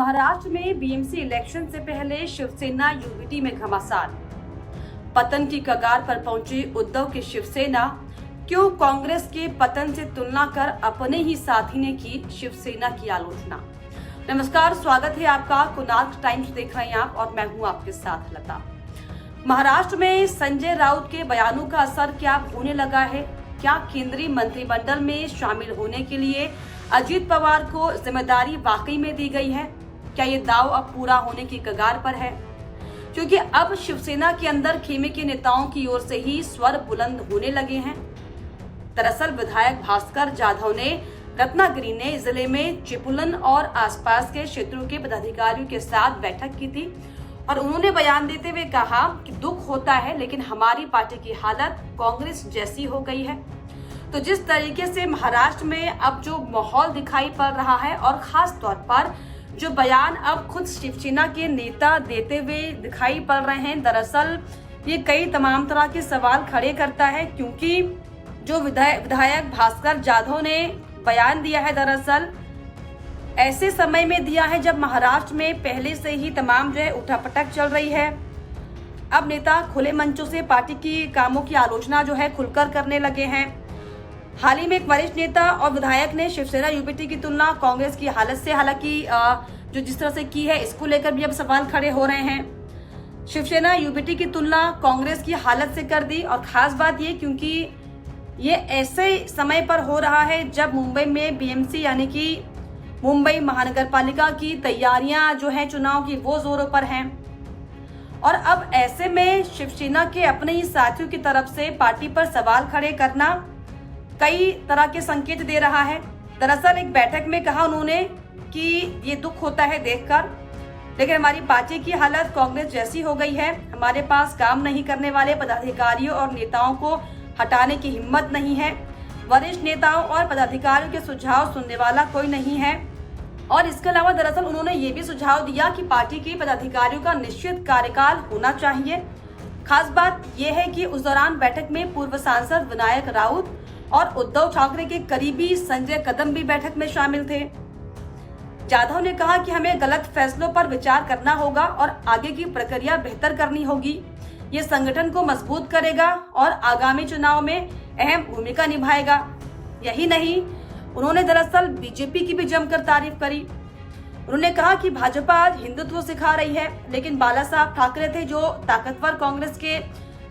महाराष्ट्र में BMC election से पहले शिवसेना यूबीटी में घमासान। पतन की कगार पर पहुंची उद्धव की शिवसेना। क्यों कांग्रेस के पतन से तुलना कर अपने ही साथी ने की शिवसेना की आलोचना। नमस्कार, स्वागत है आपका। कुनाल टाइम्स देख रहे हैं आप और मैं हूं आपके साथ लता। महाराष्ट्र में संजय राउत के बयानों का असर क्या होने लगा है? क्या केंद्रीय मंत्रिमंडल में शामिल होने के लिए अजीत पवार को जिम्मेदारी वाकई में दी गई है? क्या ये दाव अब पूरा होने की कगार पर है? क्योंकि अब शिवसेना के अंदर खेमे के नेताओं की ओर से ही स्वर बुलंद होने लगे हैं। दरअसल विधायक भास्कर जाधव ने रत्नागिरी ने जिले में चिपळूण और आसपास के क्षेत्रों के पदाधिकारियों के साथ बैठक की थी और उन्होंने बयान देते हुए कहा कि दुख होता है, लेकिन हमारी पार्टी की हालत कांग्रेस जैसी हो गई है। तो जिस तरीके से महाराष्ट्र में अब जो माहौल दिखाई पड़ रहा है और खास तौर पर जो बयान अब खुद शिवसेना के नेता देते हुए दिखाई पड़ रहे हैं, दरअसल ये कई तमाम तरह के सवाल खड़े करता है। क्योंकि जो विधायक भास्कर जाधव ने बयान दिया है, दरअसल ऐसे समय में दिया है जब महाराष्ट्र में पहले से ही तमाम जो है उठापटक चल रही है। अब नेता खुले मंचों से पार्टी की कामों की आलोचना जो है खुलकर करने लगे हैं। हाल ही में एक वरिष्ठ नेता और विधायक ने शिवसेना यूबीटी की तुलना कांग्रेस की हालत से हालांकि जो जिस तरह से की है, इसको लेकर भी अब सवाल खड़े हो रहे हैं। शिवसेना यूबीटी की तुलना कांग्रेस की हालत से कर दी और खास बात ये क्योंकि ये ऐसे समय पर हो रहा है जब मुंबई में बीएमसी यानी कि मुंबई महानगर पालिका की तैयारियां जो है चुनाव की वो जोरों पर हैं और अब ऐसे में शिवसेना के अपने ही साथियों की तरफ से पार्टी पर सवाल खड़े करना कई तरह के संकेत दे रहा है। दरअसल एक बैठक में कहा उन्होंने कि ये दुख होता है देखकर, लेकिन हमारी पार्टी की हालत कांग्रेस जैसी हो गई है। हमारे पास काम नहीं करने वाले पदाधिकारियों और नेताओं को हटाने की हिम्मत नहीं है। वरिष्ठ नेताओं और पदाधिकारियों के सुझाव सुनने वाला कोई नहीं है। और इसके अलावा दरअसल उन्होंने ये भी सुझाव दिया कि पार्टी के पदाधिकारियों का निश्चित कार्यकाल होना चाहिए। खास बात यह है कि उस दौरान बैठक में पूर्व सांसद विनायक राउत और उद्धव ठाकरे के करीबी संजय कदम भी बैठक में शामिल थे। जाधव ने कहा कि हमें गलत फैसलों पर विचार करना होगा और आगे की प्रक्रिया बेहतर करनी होगी। ये संगठन को मजबूत करेगा और आगामी चुनाव में अहम भूमिका निभाएगा। यही नहीं, उन्होंने दरअसल बीजेपी की भी जमकर तारीफ करी। उन्होंने कहा कि भाजपा आज हिंदुत्व सिखा रही है, लेकिन बाला साहब ठाकरे थे जो ताकतवर कांग्रेस के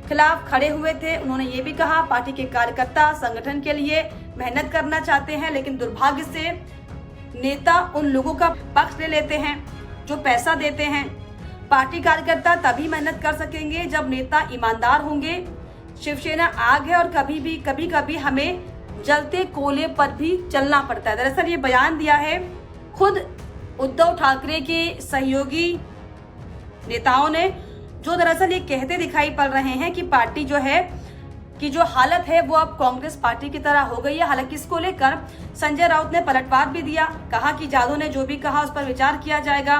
खिलाफ खड़े हुए थे। उन्होंने ये भी कहा पार्टी के कार्यकर्ता संगठन के लिए मेहनत करना चाहते हैं, लेकिन दुर्भाग्य से नेता उन लोगों का पक्ष ले लेते हैं जो पैसा देते हैं। पार्टी कार्यकर्ता तभी मेहनत कर सकेंगे जब नेता ईमानदार होंगे। शिवसेना आग है और कभी कभी हमें जलते कोयले पर भी चलना पड़ता है। दरअसल ये बयान दिया है खुद उद्धव ठाकरे के सहयोगी नेताओं ने, जो दरअसल ये कहते दिखाई पड़ रहे हैं कि पार्टी जो है कि जो हालत है वो अब कांग्रेस पार्टी की तरह हो गई है। हालांकि इसको लेकर संजय राउत ने पलटवार भी दिया, कहा कि जाधव ने जो भी कहा उस पर विचार किया जाएगा।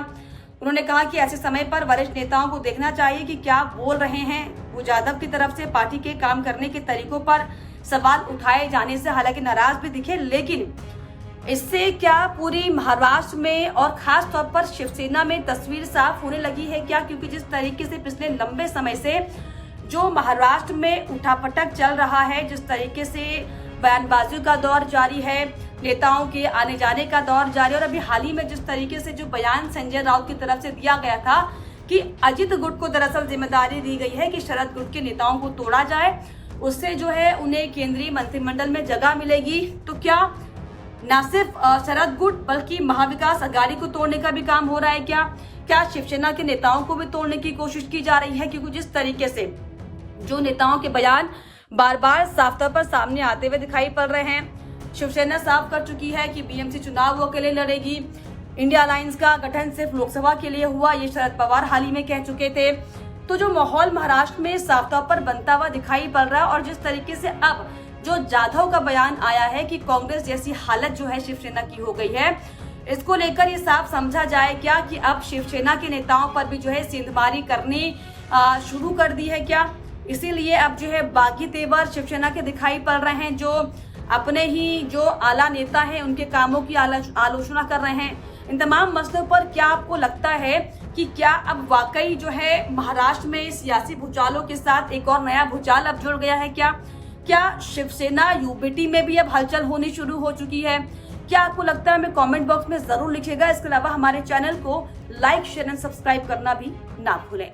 उन्होंने कहा कि ऐसे समय पर वरिष्ठ नेताओं को देखना चाहिए कि क्या बोल रहे हैं। वो जाधव की तरफ से पार्टी के काम करने के तरीकों पर सवाल उठाए जाने से हालांकि नाराज भी दिखे, लेकिन इससे क्या पूरी महाराष्ट्र में और खास तौर पर शिवसेना में तस्वीर साफ होने लगी है क्या? क्योंकि जिस तरीके से पिछले लंबे समय से जो महाराष्ट्र में उठापटक चल रहा है, जिस तरीके से बयानबाजियों का दौर जारी है, नेताओं के आने जाने का दौर जारी, और अभी हाल ही में जिस तरीके से जो बयान संजय राउत की तरफ से दिया गया था कि अजित गुट को दरअसल जिम्मेदारी दी गई है कि शरद गुट के नेताओं को तोड़ा जाए, उससे जो है उन्हें केंद्रीय मंत्रिमंडल में जगह मिलेगी। तो क्या न सिर्फ शरद गुट बल्कि महाविकास अघाड़ी को तोड़ने का भी काम हो रहा है क्या शिवसेना के नेताओं को भी तोड़ने की कोशिश की जा रही है? क्योंकि जिस तरीके से जो नेताओं के बयान बार बार साफ तौर पर सामने आते हुए दिखाई पड़ रहे हैं। शिवसेना साफ कर चुकी है कि बीएमसी चुनाव वो अकेले लड़ेगी। इंडिया अलायंस का गठन सिर्फ लोकसभा के लिए हुआ, ये शरद पवार हाल ही में कह चुके थे। तो जो माहौल महाराष्ट्र में साफ तौर पर बनता हुआ दिखाई पड़ रहा है और जिस तरीके से अब जो जाधव का बयान आया है कि कांग्रेस जैसी हालत जो है शिवसेना की हो गई है, इसको लेकर ये साफ समझा जाए क्या कि अब शिवसेना के नेताओं पर भी जो है सेंधमारी करनी शुरू कर दी है क्या? इसीलिए अब जो है बागी तेवर शिवसेना के दिखाई पड़ रहे हैं, जो अपने ही जो आला नेता हैं उनके कामों की आलोचना कर रहे हैं। इन तमाम मसलों पर क्या आपको लगता है कि क्या अब वाकई जो है महाराष्ट्र में सियासी भूचालों के साथ एक और नया भूचाल अब जुड़ गया है? क्या शिवसेना यूबीटी में भी अब हलचल होनी शुरू हो चुकी है? क्या आपको लगता है? हमें कमेंट बॉक्स में जरूर लिखिएगा। इसके अलावा हमारे चैनल को लाइक, शेयर एंड सब्सक्राइब करना भी ना भूलें।